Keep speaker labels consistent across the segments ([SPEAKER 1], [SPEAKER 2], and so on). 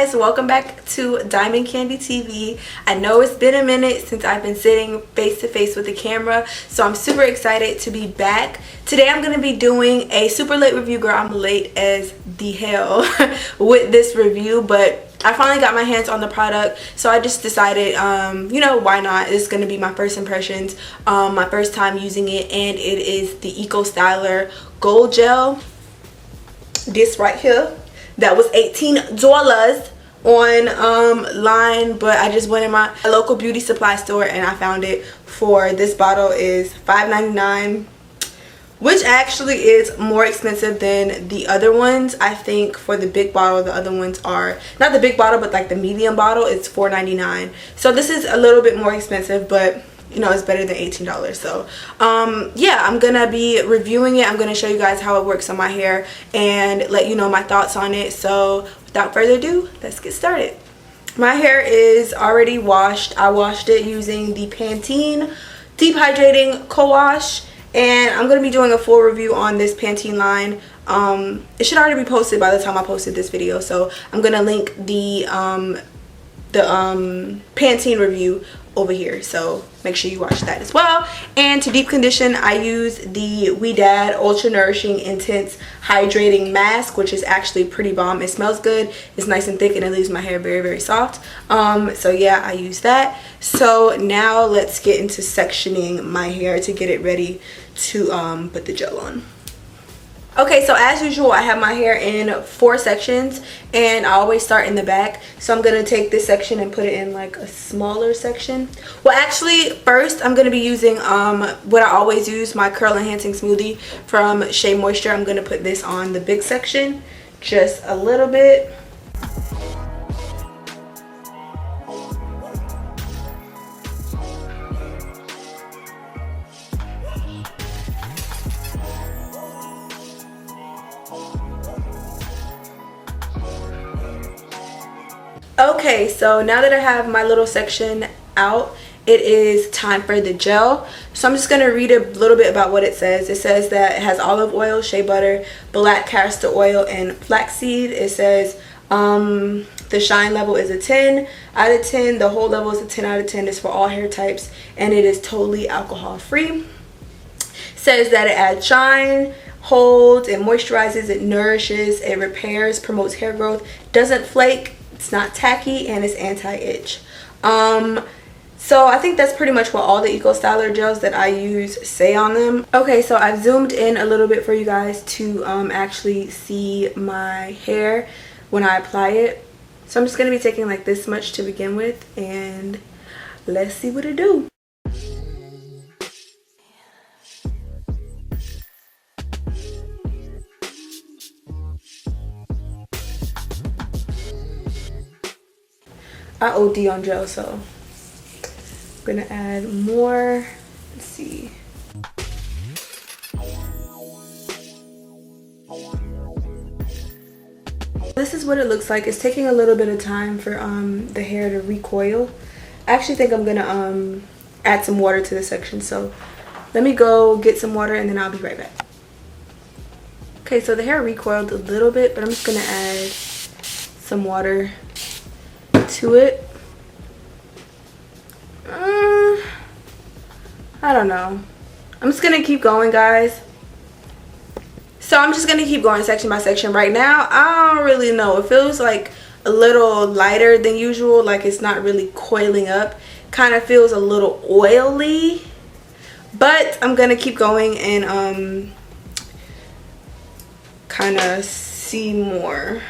[SPEAKER 1] guys, welcome back to Diamond Candy TV. I know it's been a minute since I've been sitting face to face with the camera, so I'm super excited to be back. Today I'm going to be doing a super late review. Girl, I'm late as the hell with this review, but I finally got my hands on the product, so I just decided, you know, why not? It's going to be my first impressions, my first time using it, and it is the Eco Styler Gold Gel. This right here. That was $18 online, but I just went in my local beauty supply store and I found it for this bottle is $5.99, which actually is more expensive than the other ones. I think for the big bottle, the other ones are not the big bottle, but like the medium bottle, it's $4.99. So this is a little bit more expensive, but you know, it's better than $18. So yeah, I'm gonna be reviewing it. I'm gonna show you guys how it works on my hair and let you know my thoughts on it. So without further ado, let's get started. My hair is already washed. I washed it using the Pantene Deep Hydrating Co-Wash, and I'm gonna be doing a full review on this Pantene line. It should already be posted by the time I posted this video, so I'm gonna link the Pantene review over here, so make sure you watch that as well. And to deep condition, I use the We Dad Ultra Nourishing Intense Hydrating Mask, which is actually pretty bomb. It smells good, it's nice and thick, and it leaves my hair very, very soft. So yeah, I use that. So now let's get into sectioning my hair to get it ready to put the gel on. Okay, so as usual, I have my hair in 4 sections, and I always start in the back. So I'm going to take this section and put it in like a smaller section. Well, actually, first I'm going to be using what I always use, my Curl Enhancing Smoothie from Shea Moisture. I'm going to put this on the big section, just a little bit. Okay, so now that I have my little section out, it is time for the gel. So I'm just going to read a little bit about what it says. It says that it has olive oil, shea butter, black castor oil, and flaxseed. It says the shine level is a 10 out of 10. The hold level is a 10 out of 10. It's for all hair types, and it is totally alcohol free. Says that it adds shine, holds, it moisturizes, it nourishes, it repairs, promotes hair growth, doesn't flake, it's not tacky, and it's anti-itch. So I think that's pretty much what all the Eco Styler gels that I use say on them. Okay, so I've zoomed in a little bit for you guys to actually see my hair when I apply it. So I'm just going to be taking like this much to begin with, and let's see what it do. I OD on gel, so I'm gonna add more. Let's see. This is what it looks like. It's taking a little bit of time for the hair to recoil. I actually think I'm gonna add some water to this section, so let me go get some water and then I'll be right back. Okay, so the hair recoiled a little bit, but I'm just gonna add some water to it. I don't know. I'm just gonna keep going, guys. So I'm just gonna keep going section by section. Right now, I don't really know. It feels like a little lighter than usual, like it's not really coiling up. Kind of feels a little oily, but I'm gonna keep going and kind of see more.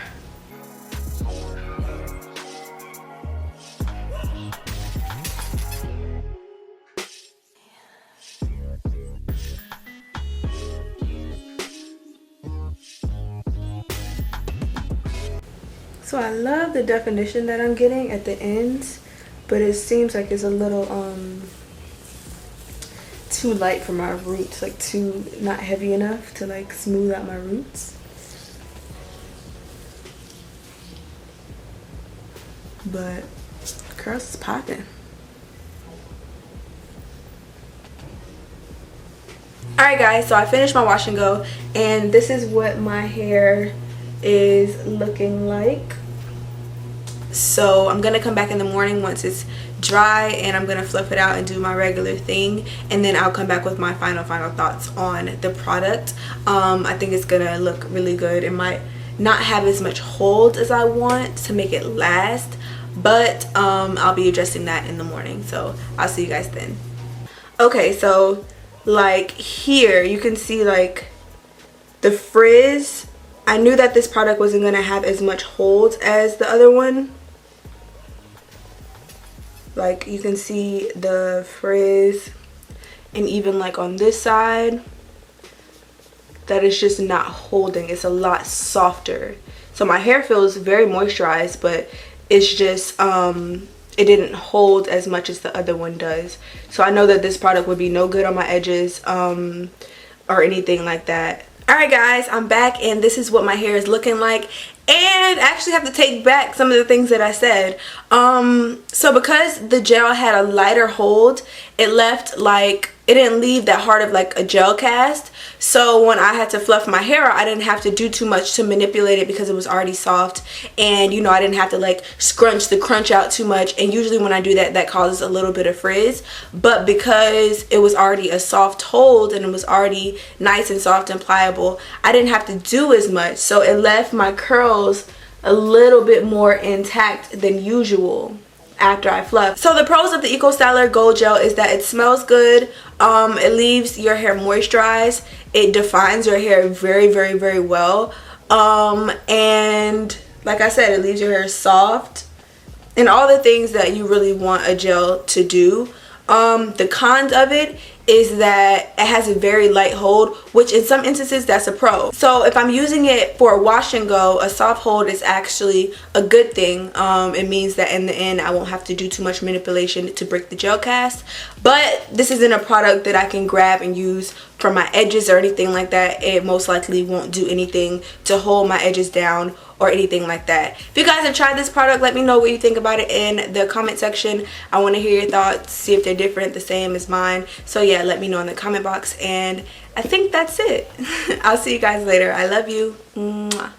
[SPEAKER 1] So I love the definition that I'm getting at the ends, but it seems like it's a little too light for my roots, like too not heavy enough to like smooth out my roots. But curls is popping. Alright guys, so I finished my wash and go, and this is what my hair is looking like. So I'm gonna come back in the morning once it's dry, and I'm gonna fluff it out and do my regular thing, and then I'll come back with my final thoughts on the product. I think it's gonna look really good. It might not have as much hold as I want to make it last, but I'll be addressing that in the morning, so I'll see you guys then. Okay, so like here you can see like the frizz. I knew that this product wasn't gonna have as much hold as the other one. Like you can see the frizz, and even like on this side, that is just not holding. It's a lot softer. So my hair feels very moisturized, but it's just it didn't hold as much as the other one does. So I know that this product would be no good on my edges or anything like that. Alright guys, I'm back, and this is what my hair is looking like. And I actually have to take back some of the things that I said. So because the gel had a lighter hold, it left like, it didn't leave that hard of like a gel cast. So when I had to fluff my hair out, I didn't have to do too much to manipulate it because it was already soft. And you know, I didn't have to like scrunch the crunch out too much. And usually when I do that, that causes a little bit of frizz. But because it was already a soft hold and it was already nice and soft and pliable, I didn't have to do as much. So it left my curls a little bit more intact than usual after I fluff. So the pros of the Eco Styler Gold Gel is that it smells good, it leaves your hair moisturized, it defines your hair very well, and like I said, it leaves your hair soft and all the things that you really want a gel to do. The cons of it is that it has a very light hold, which in some instances that's a pro. So if I'm using it for a wash and go, a soft hold is actually a good thing. It means that in the end I won't have to do too much manipulation to break the gel cast. But this isn't a product that I can grab and use for my edges or anything like that. It most likely won't do anything to hold my edges down or anything like that. If you guys have tried this product, let me know what you think about it in the comment section. I want to hear your thoughts, see if they're different, the same as mine. So yeah, let me know in the comment box, and I think that's it. I'll see you guys later. I love you. Mwah.